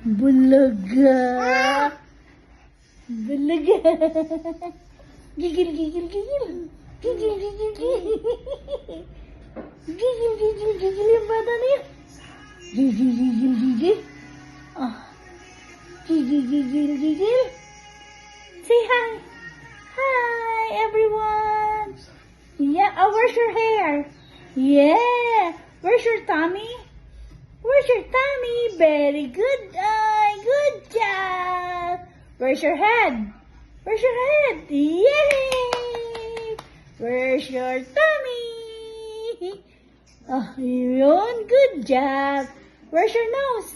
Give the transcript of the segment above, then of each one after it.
Bulaga. Bulaga. Gigil, gigil, gigil. Gigil, gigil, gigil. Gigil, gigil, gigil yung bata niya. Gigil, gigil, gigil. Ah. Gigil, gigil, gigil. Say hi. Hi, everyone. Yeah, oh, where's your hair? Yeah. Where's your tummy? Where's your tummy? Very good. Good job. Where's your head? Where's your head? Yay! Where's your tummy? Oh, yun. Good job. Where's your nose?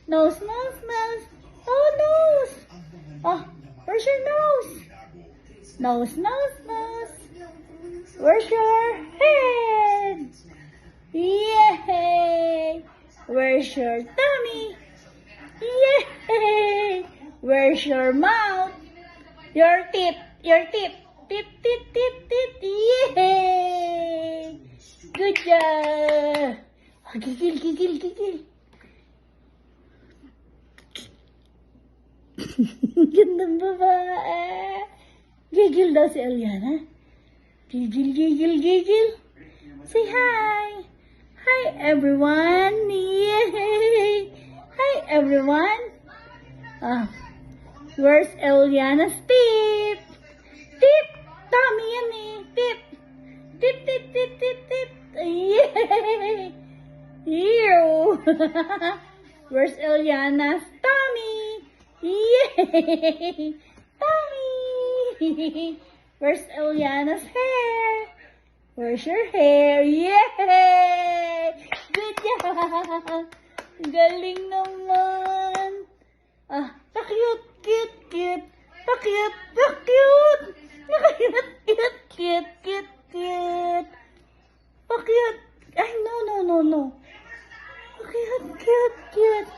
Nose, nose, nose. Oh, nose. Oh, where's your nose? Nose, nose, nose. Where's your head? Yay! Where's your tummy? Yay! Where's your mouth? Your teeth. Your teeth. Teeth, teeth, teeth, teeth. Yay! Good job. Gigil, gigil, gigil. Gandang babae. Gigil daw si Eliana. Gigil, gigil, gigil. Say hi. Hi, everyone. Yay. Hi, everyone. Where's Eliana's teeth? Teeth. Tummy yan eh. Teeth. Teeth, teeth, teeth, teeth, teeth. Yay. Ew. Where's Eliana's tummy? Yay. Tummy. Where's Eliana's hair? Where's your hair? Yay! Good job! Galing naman! Pa-cute, cute, cute! Pa-cute, pa-cute! Pa-cute, cute, cute, cute, cute! Pa-cute! Ay, no, no, no, no! Pa-cute, cute, cute!